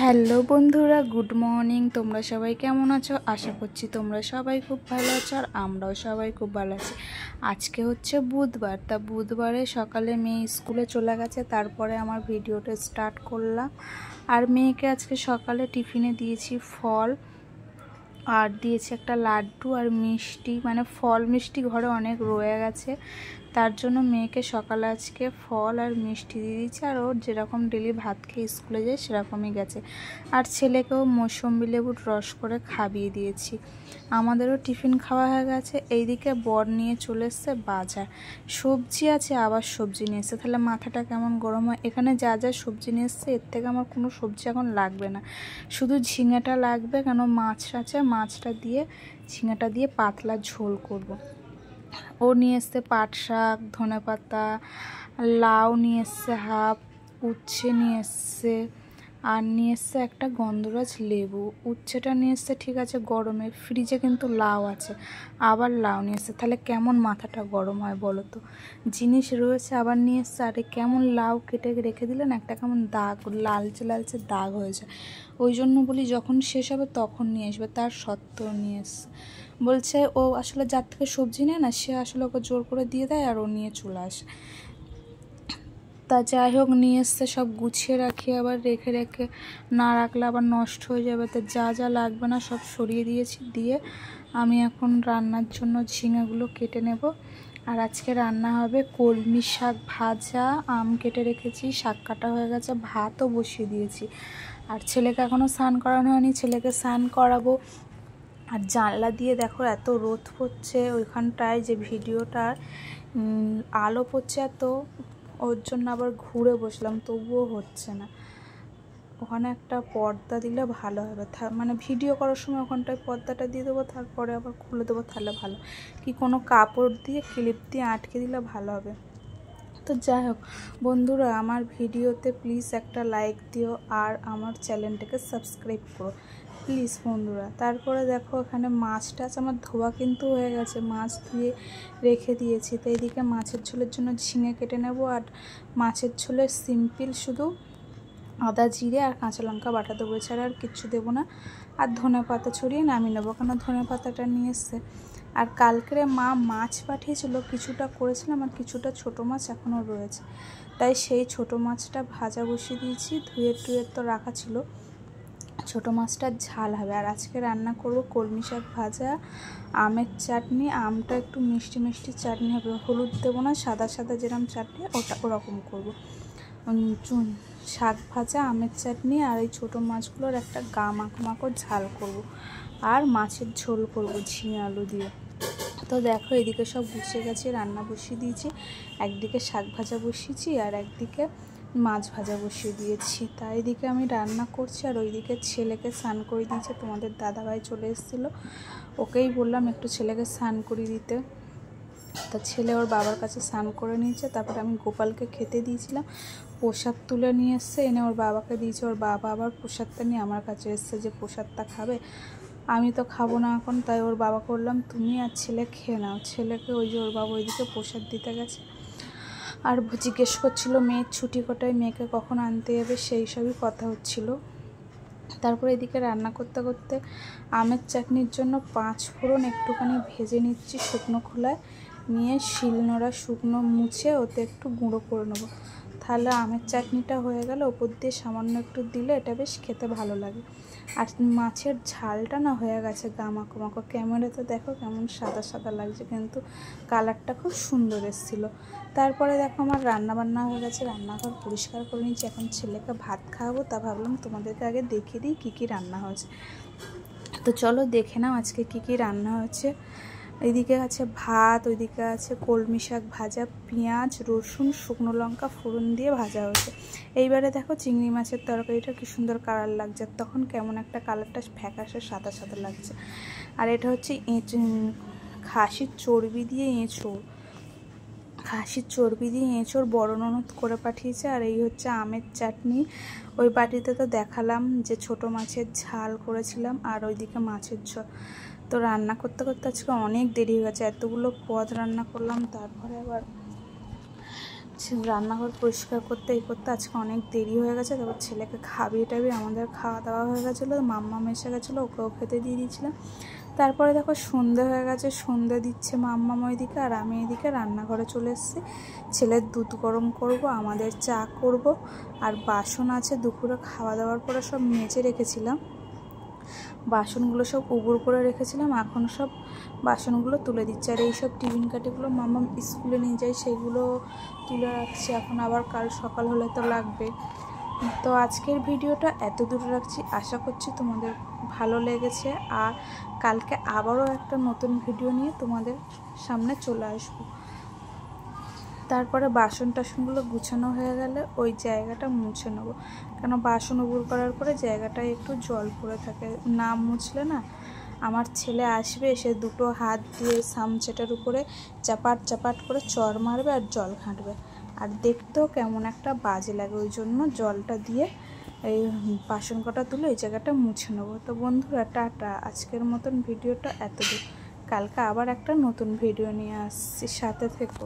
Hello বন্ধুরা, good morning. তোমরা সবাই কেমন আছো? আশা করছি তোমরা সবাই খুব ভালো আছো, আর আমরাও সবাই খুব ভালো আছি। আজকে হচ্ছে বুধবার, তা বুধবারে সকালে মেয়ে স্কুলে চলে গেছে, তারপরে আমার ভিডিওটা স্টার্ট করলাম। আর মেয়েকে আজকে সকালে টিফিনে দিয়েছি ফল, আর দিয়েছি একটা লাড্ডু আর মিষ্টি, মানে ফল মিষ্টি ঘরে অনেক রয়ে গেছে, তার জন্য মেয়েকে সকালে আজকে ফল আর মিষ্টি দিয়ে দিয়েছি। আর ওর যেরকম ডেলি ভাত খেয়ে স্কুলে যায় সেরকমই গেছে। আর ছেলেকেও মৌসুম্বি লেবুর রস করে খাইয়ে দিয়েছি। আমাদেরও টিফিন খাওয়া হয়ে গেছে। এইদিকে বর নিয়ে চলে এসছে বাজার, সবজি আছে, আবার সবজি নিয়ে এসছে। তাহলে মাথাটা কেমন গরম হয়। এখানে যা যা সবজি নিয়ে এসছে এর থেকে আমার কোনো সবজি এখন লাগবে না, শুধু ঝিঙেটা লাগবে, কেন মাছ আছে, মাছটা দিয়ে ঝিঙেটা দিয়ে পাতলা ঝোল করব। ও নিয়ে এসছে পাট শাক, ধনেপাতা, লাউ নিয়ে এসছে হাফ, উচ্ছে নিয়ে এসছে, আর নিয়ে এসছে একটা গন্ধরাজ লেবু। উচ্ছেটা নিয়ে এসছে ঠিক আছে গরমে, ফ্রিজে কিন্তু লাউ আছে, আবার লাউ নিয়ে এসছে। তাহলে কেমন মাথাটা গরম হয় বলো তো। জিনিস রয়েছে আবার নিয়ে এসছে, আরে কেমন লাউ কেটে রেখে দিলে না একটা কেমন দাগ, লালচে লালচে দাগ হয়ে যায়। ওই জন্য বলি যখন শেষ হবে তখন নিয়ে আসবে, তার সত্ত্বেও নিয়ে এসছে। বলছে ও আসলে যার থেকে সবজি নেয় না, সে আসলে ওকে জোর করে দিয়ে দেয় আর ও নিয়ে চলে আসে। তা যাই হোক নিয়ে এসছে, সব গুছিয়ে রাখি, আবার রেখে রেখে না রাখলে আবার নষ্ট হয়ে যাবে। তো যা যা লাগবে না সব সরিয়ে দিয়েছি, দিয়ে আমি এখন রান্নার জন্য ঝিঙেগুলো কেটে নেব। আর আজকে রান্না হবে কলমি শাক ভাজা, আম কেটে রেখেছি, শাক কাটা হয়ে গেছে, ভাতও বসিয়ে দিয়েছি। আর ছেলেকে এখনও স্নান করানো হয়নি, ছেলেকে স্নান করাবো। আর জানলা দিয়ে দেখো এত রোদ পড়ছে ওইখানটায়, যে ভিডিওটার আলো পড়ছে এত, ওর জন্য আবার ঘুরে বসলাম, তবুও হচ্ছে না। ওখানে একটা পর্দা দিলে ভালো হবে, মানে ভিডিও করার সময় ওখানটায় পর্দাটা দিয়ে দেবো, তারপরে আবার খুলে দেবো, তাহলে ভালো। কি কোনো কাপড় দিয়ে ক্লিপ দিয়ে আটকে দিলে ভালো হবে। তো যাই হোক বন্ধুরা, আমার ভিডিওতে প্লিজ একটা লাইক দিও, আর আমার চ্যানেলটাকে সাবস্ক্রাইব করো প্লিজ বন্ধুরা। তারপরে দেখো এখানে মাছটা আছে আমার ধোয়া কিন্তু হয়ে গেছে, মাছ ধুয়ে রেখে দিয়েছি। তো এইদিকে মাছের ঝোলের জন্য ঝিঙে কেটে নেব, আর মাছের ঝোলের সিম্পল শুধু আদা জিরে আর কাঁচা লঙ্কা বাটা দেবো, এছাড়া আর কিচ্ছু দেবো না। আর ধনে পাতা ছড়িয়ে নামিয়ে নেবো, কেন ধনে পাতাটা নিয়ে এসছে। আর কালকেরে মা মাছ পাঠিয়েছিল, কিছুটা করেছিলাম, আর কিছুটা ছোটো মাছ এখনও রয়েছে, তাই সেই ছোটো মাছটা ভাজা বসিয়ে দিয়েছি। ধুয়ে টুয়ে তো রাখা ছিল, ছোটো মাছটার ঝাল হবে। আর আজকে রান্না করব কলমি শাক ভাজা, আমের চাটনি, আমটা একটু মিষ্টি মিষ্টি চাটনি হবে, হলুদ দেবো না, সাদা সাদা যেরকম চাটনি ওরকম করবো। শাক ভাজা, আমের চাটনি, আর এই ছোটো মাছগুলোর একটা গা মাখো মাখো ঝাল করব, আর মাছের ঝোল করব ঝিঙে আলু দিয়ে। তো দেখো এদিকে সব গুছিয়ে গেছে, রান্না বসিয়ে দিয়েছি, একদিকে শাক ভাজা বসিয়েছি আর একদিকে মাছ ভাজা বসিয়ে দিয়েছি। তাই এদিকে আমি রান্না করছি, আর ওইদিকে ছেলেকে স্নান করে দিয়েছে। তোমাদের দাদাভাই চলে এসেছিলো, ওকেই বললাম একটু ছেলেকে স্নান করিয়ে দিতে। তা ছেলে ওর বাবার কাছে স্নান করে নিয়েছে, তারপরে আমি গোপালকে খেতে দিয়েছিলাম, প্রসাদ তুলে নিয়ে এসছে, এনে ওর বাবাকে দিয়েছে। ওর বাবা আবার প্রসাদটা নিয়ে আমার কাছে এসছে যে প্রসাদটা খাবে। আমি তো খাবো না এখন, তাই ওর বাবাকে বললাম তুমি আর ছেলে খেয়ে নাও। ছেলেকে ওই যে ওর বাবা ওইদিকে প্রসাদ দিতে গেছে, আর জিজ্ঞেস করছিল মেয়ের ছুটি কোটায়, মেয়েকে কখন আনতে যাবে, সেই সবই কথা হচ্ছিল। তারপরে এদিকে রান্না করতে করতে আমের চাটনির জন্য 5 ফোড়ন একটুখানি ভেজে নিচ্ছি শুকনো খোলায়, নিয়ে শিলনোড়া শুকনো মুছে ওতে একটু গুঁড়ো করে নেবো, তাহলে আমের চাটনিটা হয়ে গেল। ওপর দিয়ে সামান্য একটু দিলে এটা বেশ খেতে ভালো লাগে। আর মাছের ঝালটা না হয়ে গেছে গা মাখো মাখো, ক্যামেরাতে দেখো কেমন সাদা সাদা লাগছে, কিন্তু কালারটা খুব সুন্দর এসেছিলো। তারপরে দেখো আমার রান্নাবান্না হয়ে গেছে, রান্নাঘর পরিষ্কার করে নিচ্ছি, এখন ছেলেকে ভাত খাওয়াবো, তা ভাবলাম তোমাদেরকে আগে দেখিয়ে দিই কী কী রান্না হয়েছে। তো চলো দেখে নাও আজকে কী কী রান্না হয়েছে। এইদিকে আছে ভাত, ওইদিকে আছে কলমি শাক ভাজা, পেঁয়াজ রসুন শুকনো লঙ্কা ফোড়ন দিয়ে ভাজা হয়েছে। এইবারে দেখো চিংড়ি মাছের তরকারিটা কী সুন্দর কালার লাগছে, তখন কেমন একটা কালারটা ফ্যাকাশে সাদা সাদা লাগছে। আর এটা হচ্ছে খাসির চর্বি দিয়ে এঁচোড়, খাসির চর্বি দিয়ে এঁচোড় বড় ননদ করে পাঠিয়েছে। আর এই হচ্ছে আমের চাটনি, ওই বাটিতে তো দেখালাম যে ছোট মাছের ঝাল করেছিলাম, আর ওইদিকে মাছের ঝোল। তো রান্না করতে করতে আজকে অনেক দেরি হয়ে গেছে, এতগুলো পদ রান্না করলাম, তারপরে আবার রান্নাঘর পরিষ্কার করতে এই করতে আজকে অনেক দেরি হয়ে গেছে। তারপর ছেলেকে খাবিয়ে টাবিয়ে আমাদের খাওয়া দাওয়া হয়ে গেছিলো, মাম্মাম এসে গেছিলো, ওকেও খেতে দিয়ে দিয়েছিলাম। তারপরে দেখো সন্ধে হয়ে গেছে, সন্ধে দিচ্ছে মাম্মাম ওইদিকে, আর আমি এদিকে রান্নাঘরে চলে এসেছি। ছেলের দুধ গরম করব, আমাদের চা করব, আর বাসন আছে দুপুরে খাওয়া দাওয়ার পরে সব মেজে রেখেছিলাম, বাসনগুলো সব উবুড় করে রেখেছিলাম, এখন সব বাসনগুলো তুলে দিচ্ছে। আর এইসব টিফিন কাঠিগুলো মাম্মাম স্কুলে নিয়ে যায়, সেইগুলো তুলে রাখছি, এখন আবার কাল সকাল হলে তো লাগবে। তো আজকের ভিডিওটা এত দূর রাখছি, আশা করছি তোমাদের ভালো লেগেছে। আর কালকে আবারও একটা নতুন ভিডিও নিয়ে তোমাদের সামনে চলে আসবো। তারপরে বাসন টাসনগুলো গুছানো হয়ে গেলে ওই জায়গাটা মুছে নেবো, কেন বাসন উবুড় করার পরে জায়গাটায় একটু জল পড়ে থাকে, না মুছলে না আমার ছেলে আসবে, এসে দুটো হাত দিয়ে সামচেটার উপরে চাপাট চাপাট করে চড় মারবে আর জল ঘাঁটবে, আর দেখতেও কেমন একটা বাজে লাগে। ওই জন্য জলটা দিয়ে এই বাসন কটা তুলে এই জায়গাটা মুছে নেবো। তো বন্ধুরা টাটা, আজকের মতন ভিডিওটা এতদূর, কালকে আবার একটা নতুন ভিডিও নিয়ে আসছি, সাথে থেকো।